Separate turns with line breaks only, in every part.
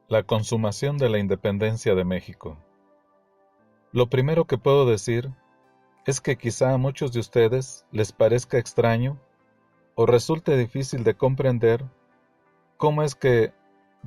La consumación de la independencia de México. Lo primero que puedo decir es que quizá a muchos de ustedes les parezca extraño o resulte difícil de comprender cómo es que,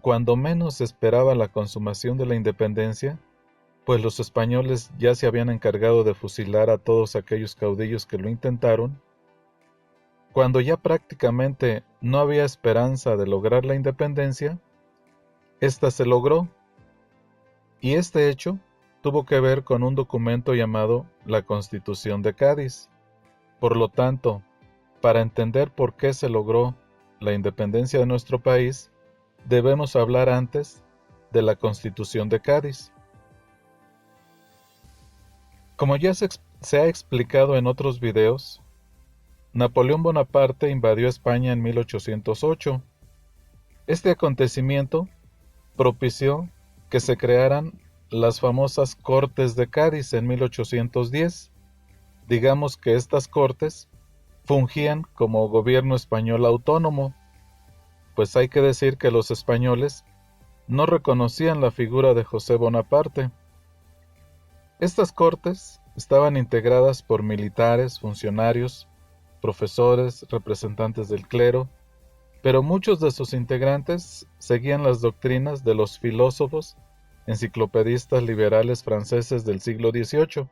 cuando menos se esperaba la consumación de la independencia, pues los españoles ya se habían encargado de fusilar a todos aquellos caudillos que lo intentaron, cuando ya prácticamente no había esperanza de lograr la independencia, ésta se logró. Y este hecho tuvo que ver con un documento llamado la Constitución de Cádiz. Por lo tanto, para entender por qué se logró la independencia de nuestro país, debemos hablar antes de la Constitución de Cádiz. Como ya se ha explicado en otros videos, Napoleón Bonaparte invadió España en 1808. Este acontecimiento propició que se crearan las famosas Cortes de Cádiz en 1810. Digamos que estas Cortes fungían como gobierno español autónomo, pues hay que decir que los españoles no reconocían la figura de José Bonaparte. Estas Cortes estaban integradas por militares, funcionarios, profesores, representantes del clero, pero muchos de sus integrantes seguían las doctrinas de los filósofos enciclopedistas liberales franceses del siglo XVIII,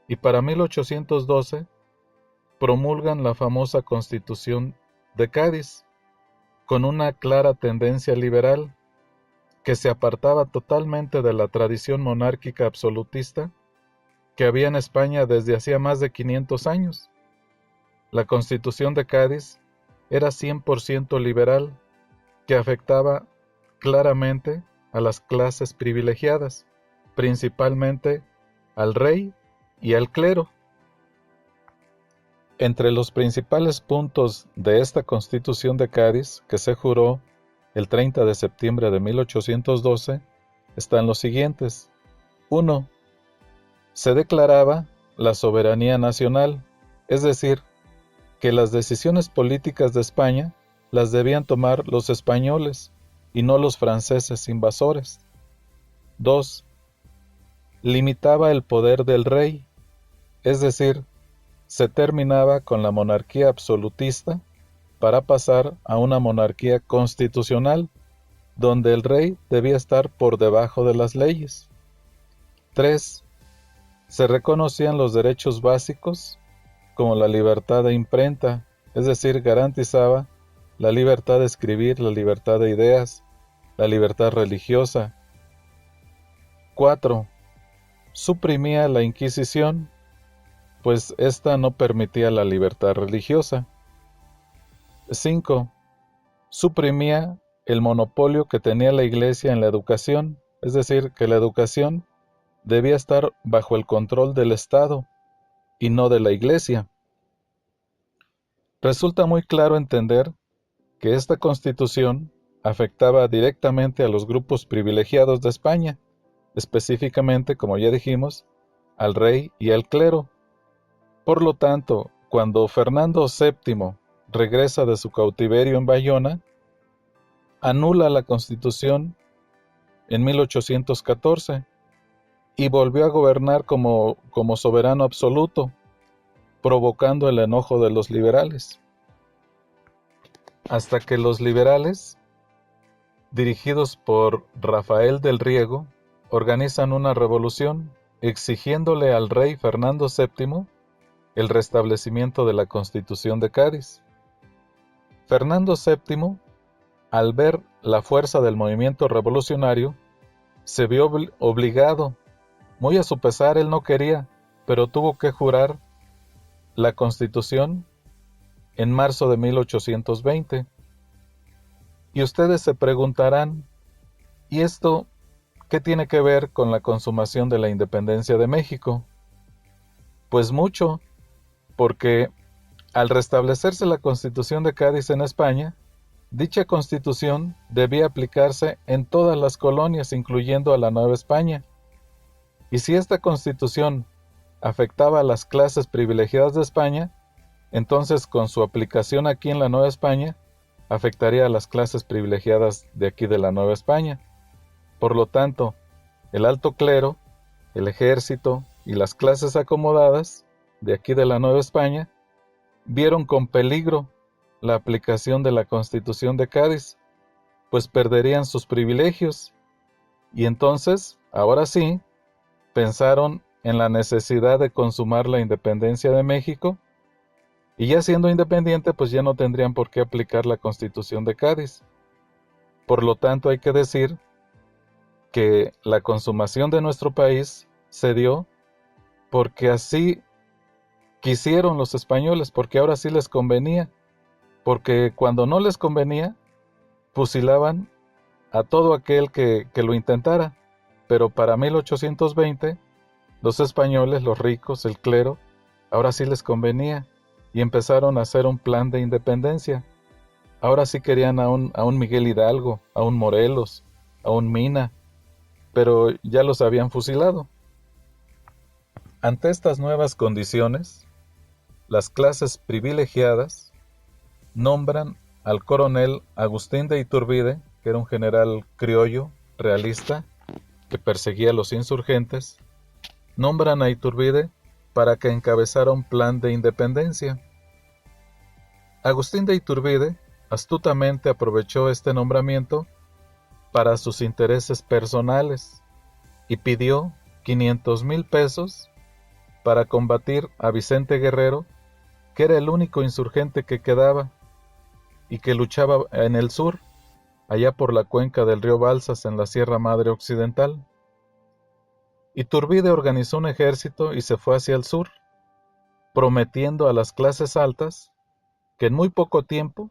y para 1812 promulgan la famosa Constitución de Cádiz, con una clara tendencia liberal que se apartaba totalmente de la tradición monárquica absolutista que había en España desde hacía más de 500 años. La Constitución de Cádiz era 100% liberal, que afectaba claramente a las clases privilegiadas, principalmente al rey y al clero. Entre los principales puntos de esta Constitución de Cádiz, que se juró el 30 de septiembre de 1812, están los siguientes. 1. Se declaraba la soberanía nacional, es decir, que las decisiones políticas de España las debían tomar los españoles y no los franceses invasores. 2. Limitaba el poder del rey, es decir, se terminaba con la monarquía absolutista para pasar a una monarquía constitucional, donde el rey debía estar por debajo de las leyes. 3. Se reconocían los derechos básicos, como la libertad de imprenta, es decir, garantizaba la libertad de escribir, la libertad de ideas, la libertad religiosa. 4. Suprimía la Inquisición, pues ésta no permitía la libertad religiosa. 5. Suprimía el monopolio que tenía la Iglesia en la educación, es decir, que la educación debía estar bajo el control del Estado y no de la Iglesia. Resulta muy claro entender que esta Constitución afectaba directamente a los grupos privilegiados de España, específicamente, como ya dijimos, al rey y al clero. Por lo tanto, cuando Fernando VII regresa de su cautiverio en Bayona, anula la Constitución en 1814 y volvió a gobernar como soberano absoluto, provocando el enojo de los liberales. Hasta que los liberales, dirigidos por Rafael del Riego, organizan una revolución exigiéndole al rey Fernando VII el restablecimiento de la Constitución de Cádiz. Fernando VII, al ver la fuerza del movimiento revolucionario, se vio obligado, muy a su pesar él no quería, pero tuvo que jurar la Constitución en marzo de 1820. Y ustedes se preguntarán, ¿y esto qué tiene que ver con la consumación de la independencia de México? Pues mucho, porque al restablecerse la Constitución de Cádiz en España, dicha Constitución debía aplicarse en todas las colonias, incluyendo a la Nueva España. Y si esta Constitución afectaba a las clases privilegiadas de España, entonces con su aplicación aquí en la Nueva España, afectaría a las clases privilegiadas de aquí de la Nueva España. Por lo tanto, el alto clero, el ejército y las clases acomodadas de aquí de la Nueva España vieron con peligro la aplicación de la Constitución de Cádiz, pues perderían sus privilegios, y entonces, ahora sí, pensaron en la necesidad de consumar la independencia de México, y ya siendo independiente, pues ya no tendrían por qué aplicar la Constitución de Cádiz. Por lo tanto, hay que decir que la consumación de nuestro país se dio porque así quisieron los españoles, porque ahora sí les convenía, porque cuando no les convenía, fusilaban a todo aquel que lo intentara. Pero para 1820, los españoles, los ricos, el clero, ahora sí les convenía y empezaron a hacer un plan de independencia. Ahora sí querían a un Miguel Hidalgo, a un Morelos, a un Mina, pero ya los habían fusilado. Ante estas nuevas condiciones, las clases privilegiadas nombran al coronel Agustín de Iturbide, que era un general criollo, realista, que perseguía a los insurgentes, nombran a Iturbide para que encabezara un plan de independencia. Agustín de Iturbide astutamente aprovechó este nombramiento para sus intereses personales y pidió 500,000 pesos para combatir a Vicente Guerrero, que era el único insurgente que quedaba y que luchaba en el sur, allá por la cuenca del río Balsas en la Sierra Madre Occidental. Iturbide organizó un ejército y se fue hacia el sur, prometiendo a las clases altas que en muy poco tiempo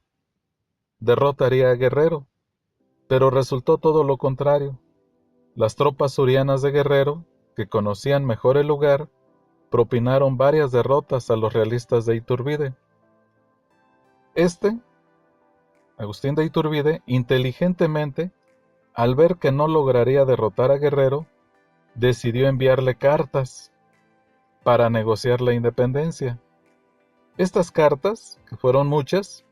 derrotaría a Guerrero, pero resultó todo lo contrario. Las tropas surianas de Guerrero, que conocían mejor el lugar, propinaron varias derrotas a los realistas de Iturbide. Agustín de Iturbide, inteligentemente, al ver que no lograría derrotar a Guerrero, decidió enviarle cartas para negociar la independencia. Estas cartas, que fueron muchas,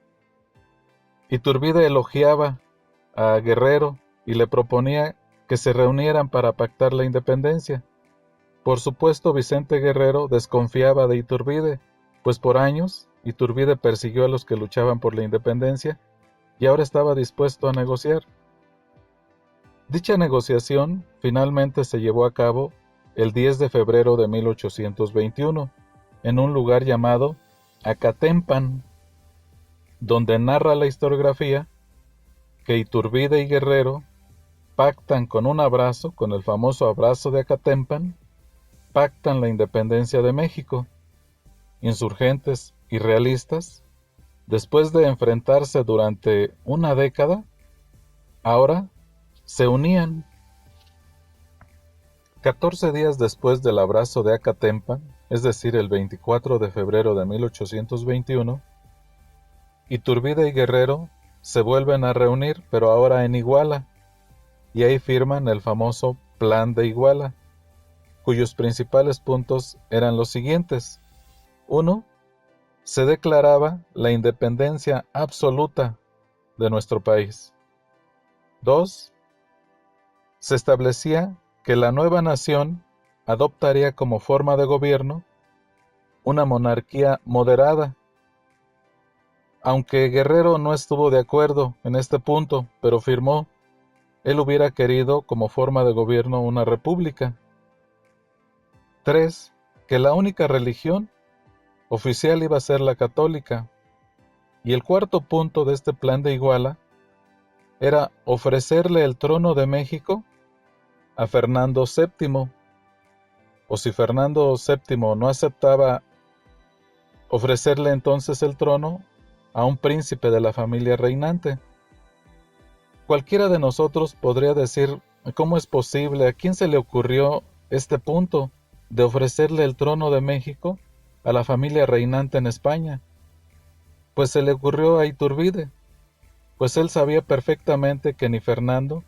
Iturbide elogiaba a Guerrero y le proponía que se reunieran para pactar la independencia. Por supuesto, Vicente Guerrero desconfiaba de Iturbide, pues por años Iturbide persiguió a los que luchaban por la independencia y ahora estaba dispuesto a negociar. Dicha negociación finalmente se llevó a cabo el 10 de febrero de 1821, en un lugar llamado Acatempan, donde narra la historiografía que Iturbide y Guerrero pactan con un abrazo, con el famoso abrazo de Acatempan, pactan la independencia de México. Insurgentes y realistas, después de enfrentarse durante una década, ahora se unían. 14 días después del abrazo de Acatempan, es decir, el 24 de febrero de 1821, Iturbide y Guerrero se vuelven a reunir, pero ahora en Iguala, y ahí firman el famoso Plan de Iguala, cuyos principales puntos eran los siguientes. 1. Se declaraba la independencia absoluta de nuestro país. 2. Se establecía que la nueva nación adoptaría como forma de gobierno una monarquía moderada. Aunque Guerrero no estuvo de acuerdo en este punto, pero firmó, él hubiera querido como forma de gobierno una república. 3. Que la única religión oficial iba a ser la católica. Y el cuarto punto de este plan de Iguala era ofrecerle el trono de México a Fernando VII, o si Fernando VII no aceptaba, ofrecerle entonces el trono a un príncipe de la familia reinante. Cualquiera de nosotros podría decir, ¿cómo es posible? ¿A quién se le ocurrió este punto de ofrecerle el trono de México a la familia reinante en España? Pues se le ocurrió a Iturbide, pues él sabía perfectamente que ni Fernando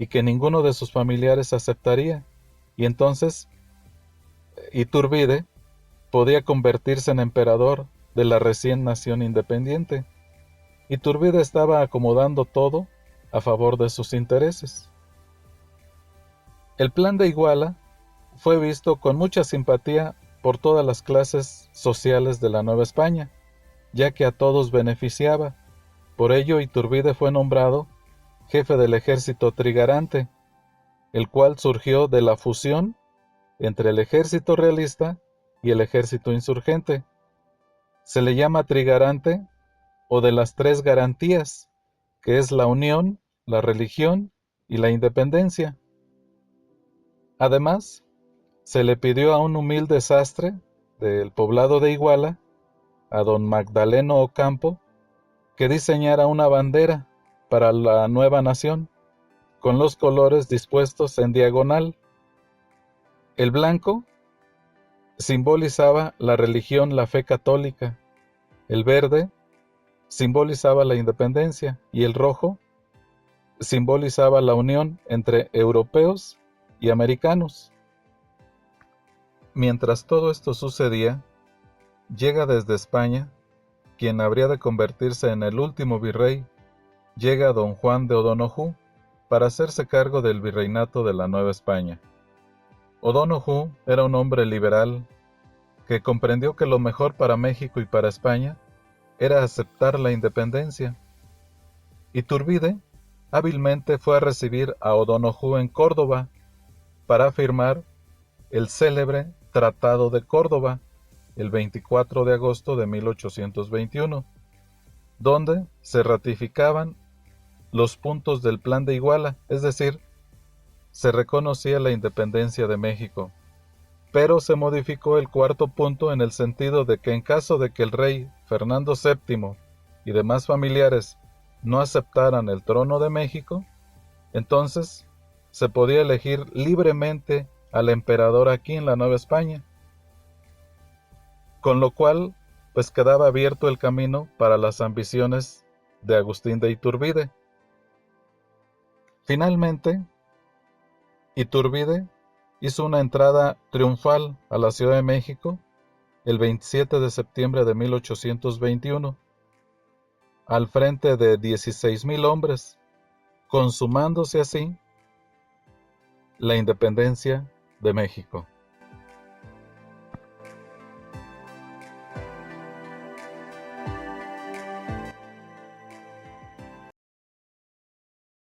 y que ninguno de sus familiares aceptaría, y entonces Iturbide podía convertirse en emperador de la recién nación independiente. Iturbide estaba acomodando todo a favor de sus intereses. El Plan de Iguala fue visto con mucha simpatía por todas las clases sociales de la Nueva España, ya que a todos beneficiaba. Por ello, Iturbide fue nombrado jefe del ejército trigarante, el cual surgió de la fusión entre el ejército realista y el ejército insurgente. Se le llama trigarante o de las tres garantías, que es la unión, la religión y la independencia. Además, se le pidió a un humilde sastre del poblado de Iguala, a don Magdaleno Ocampo, que diseñara una bandera para la nueva nación, con los colores dispuestos en diagonal. El blanco simbolizaba la religión, la fe católica, el verde simbolizaba la independencia y el rojo simbolizaba la unión entre europeos y americanos. Mientras todo esto sucedía, llega desde España, quien habría de convertirse en el último virrey, llega don Juan de O'Donoghue para hacerse cargo del virreinato de la Nueva España. O'Donoghue era un hombre liberal que comprendió que lo mejor para México y para España era aceptar la independencia. Iturbide hábilmente fue a recibir a O'Donoghue en Córdoba para firmar el célebre Tratado de Córdoba el 24 de agosto de 1821, donde se ratificaban los puntos del Plan de Iguala, es decir, se reconocía la independencia de México, pero se modificó el cuarto punto en el sentido de que en caso de que el rey Fernando VII y demás familiares no aceptaran el trono de México, entonces se podía elegir libremente al emperador aquí en la Nueva España, con lo cual pues quedaba abierto el camino para las ambiciones de Agustín de Iturbide. Finalmente, Iturbide hizo una entrada triunfal a la Ciudad de México el 27 de septiembre de 1821, al frente de 16,000 hombres, consumándose así la independencia de México.